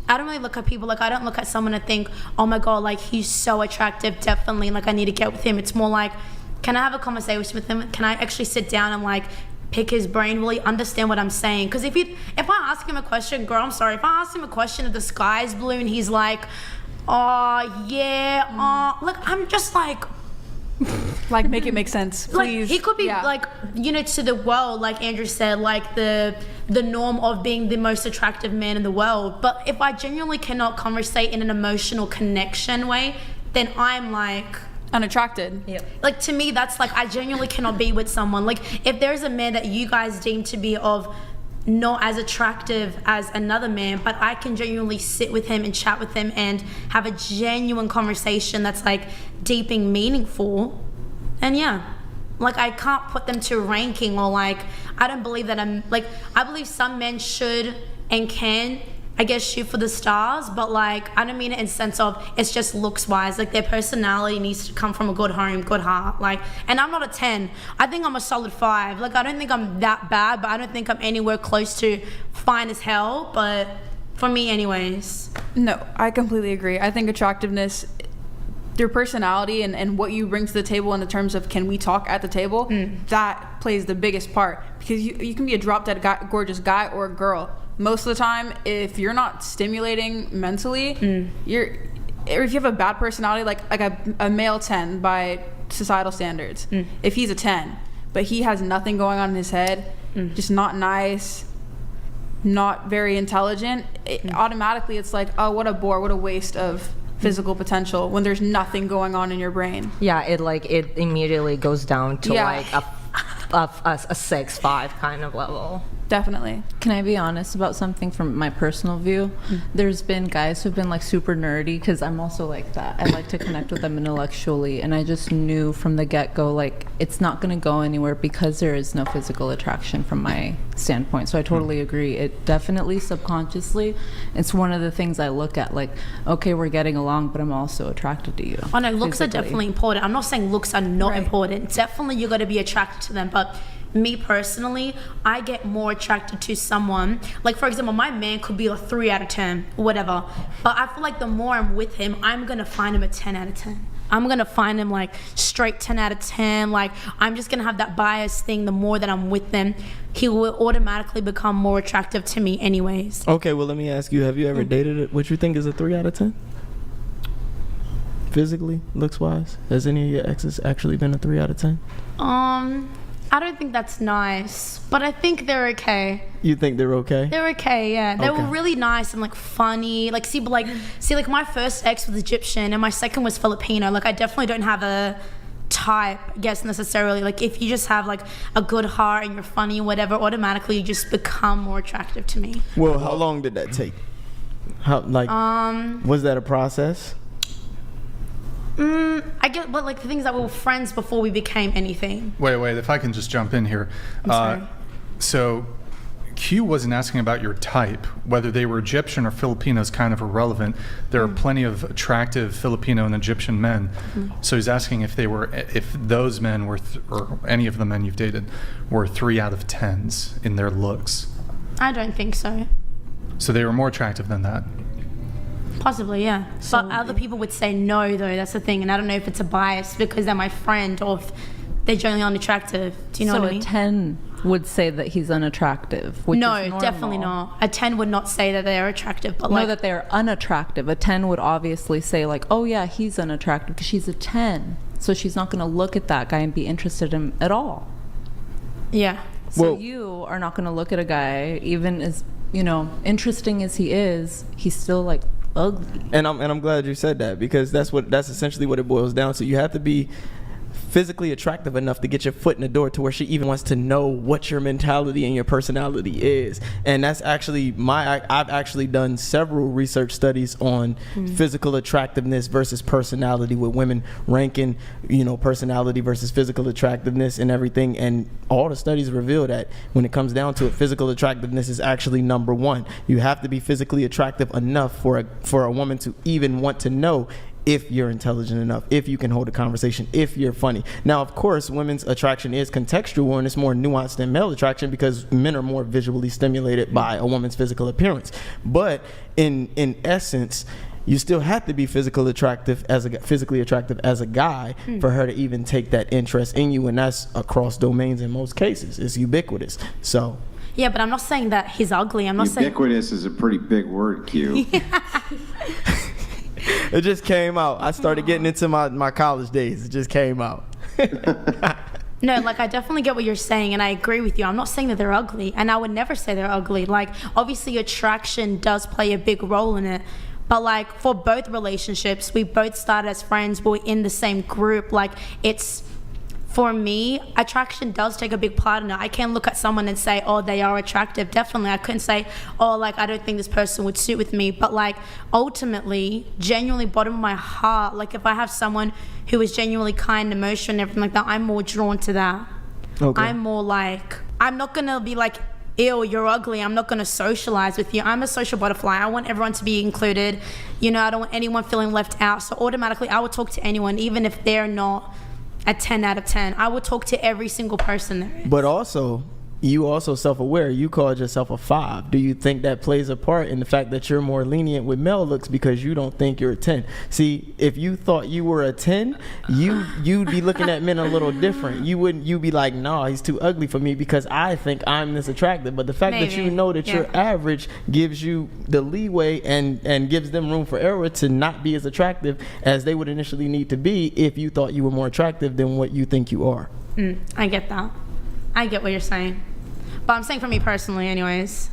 I don't really look at people, like I don't look at someone and think, oh my God, like he's so attractive, definitely, like I need to get with him. It's more like, can I have a conversation with him? Can I actually sit down and like pick his brain, really understand what I'm saying? Because if I ask him a question, girl, I'm sorry, if I ask him a question if the sky is blue and he's like, oh yeah, like I'm just like, like make it make sense, please. Like he could be like, you know, to the world, like Andrew said, like the norm of being the most attractive man in the world. But if I genuinely cannot conversate in an emotional connection way, then I'm like unattracted. Yep. Like to me, that's like I genuinely cannot be with someone. Like if there's a man that you guys deem to be of not as attractive as another man, but I can genuinely sit with him and chat with him and have a genuine conversation that's like deep and meaningful, and like I can't put them to ranking, or like I don't believe that I'm like, I believe some men should and can, I guess, shoot for the stars, but like I don't mean it in the sense of it's just looks wise. Like their personality needs to come from a good home, good heart. Like, and I'm not a 10. I think I'm a solid 5. Like I don't think I'm that bad, but I don't think I'm anywhere close to fine as hell. But for me, anyways. No, I completely agree. I think attractiveness, your personality and what you bring to the table in the terms of can we talk at the table, that plays the biggest part, because you can be a drop dead guy, gorgeous guy or a girl. Most of the time, if you're not stimulating mentally, or if you have a bad personality, like a male 10 by societal standards, if he's a 10, but he has nothing going on in his head, just not nice, not very intelligent, automatically it's like, oh, what a bore, what a waste of physical potential when there's nothing going on in your brain. Yeah, it immediately goes down to like a 6-5 kind of level. Definitely. Can I be honest about something from my personal view? There's been guys who've been like super nerdy, because I'm also like that. I like to connect with them intellectually, and I just knew from the get-go like it's not going to go anywhere because there is no physical attraction from my standpoint. So I totally agree. It definitely subconsciously, it's one of the things I look at, like, okay, we're getting along, but I'm also attracted to you. Oh no, looks physically. are definitely important. I'm not saying looks are not important. Definitely you got to be attracted to them, but me personally, I get more attracted to someone, like for example, my man could be a 3 out of 10, whatever, but I feel like the more I'm with him, I'm gonna find him a 10 out of 10. I'm gonna find him like straight 10 out of 10. Like I'm just gonna have that bias thing. The more that I'm with them, he will automatically become more attractive to me anyways. Okay, well let me ask you, have you ever dated what you think is a 3 out of 10? Physically, looks wise? Has any of your exes actually been a 3 out of 10? I don't think that's nice, but I think they're okay. You think they're okay? They're okay, yeah. They Okay. were really nice and like funny. Like see, my first ex was Egyptian and my second was Filipino. Like I definitely don't have a type, I guess, necessarily. Like if you just have like a good heart and you're funny, whatever, automatically you just become more attractive to me. Well, how long did that take? How was that a process? I get, but like the things that we were friends before we became anything. Wait, if I can just jump in here. I'm sorry. So Q wasn't asking about your type. Whether they were Egyptian or Filipino is kind of irrelevant. There are plenty of attractive Filipino and Egyptian men. So he's asking if those men were, or any of the men you've dated, were 3 out of 10s in their looks. I don't think so. So they were more attractive than that. Possibly, yeah. But other people would say no, though. That's the thing. And I don't know if it's a bias because they're my friend or if they're generally unattractive. Do you know what I mean? So a 10 would say that he's unattractive, which is normal. Definitely not. A 10 would not say that they're attractive, but that they're unattractive. A 10 would obviously say like, oh yeah, he's unattractive because she's a 10. So she's not going to look at that guy and be interested in him at all. Yeah. So you are not going to look at a guy, even as, interesting as he is, he's still like ugly. And I'm glad you said that, because that's essentially what it boils down to. You have to be physically attractive enough to get your foot in the door to where she even wants to know what your mentality and your personality is. And that's actually I've actually done several research studies on physical attractiveness versus personality, with women ranking, personality versus physical attractiveness and everything. And all the studies reveal that when it comes down to it, physical attractiveness is actually number 1. You have to be physically attractive enough for a woman to even want to know, if you're intelligent enough, if you can hold a conversation, if you're funny. Now, of course, women's attraction is contextual and it's more nuanced than male attraction because men are more visually stimulated by a woman's physical appearance. But in essence, you still have to be physically attractive as a guy for her to even take that interest in you, and that's across domains in most cases. It's ubiquitous. So. Yeah, but I'm not saying that he's ugly. I'm not saying ubiquitous is a pretty big word, Q. It just came out. I started getting into my college days. It just came out. No, like I definitely get what you're saying, and I agree with you. I'm not saying that they're ugly, and I would never say they're ugly. Like, obviously attraction does play a big role in it, but like for both relationships, we both started as friends, we're in the same group. Like, it's, for me, attraction does take a big part in it. I can't look at someone and say, oh, they are attractive. Definitely. I couldn't say, oh, like, I don't think this person would suit with me. But, like, ultimately, genuinely, bottom of my heart, like, if I have someone who is genuinely kind, emotional, and everything like that, I'm more drawn to that. Okay. I'm more like, I'm not going to be like, ew, you're ugly. I'm not going to socialize with you. I'm a social butterfly. I want everyone to be included. You know, I don't want anyone feeling left out. So automatically, I would talk to anyone, even if they're not a 10 out of 10. I would talk to every single person there is. But also, you also self-aware. You called yourself a 5. Do you think that plays a part in the fact that you're more lenient with male looks because you don't think you're a 10? See, if you thought you were a 10, you'd be looking at men a little different. You'd be like, no, he's too ugly for me because I think I'm this attractive. But the fact that you know that you're average gives you the leeway and gives them room for error to not be as attractive as they would initially need to be if you thought you were more attractive than what you think you are. I get that. I get what you're saying. But I'm saying for me personally anyways.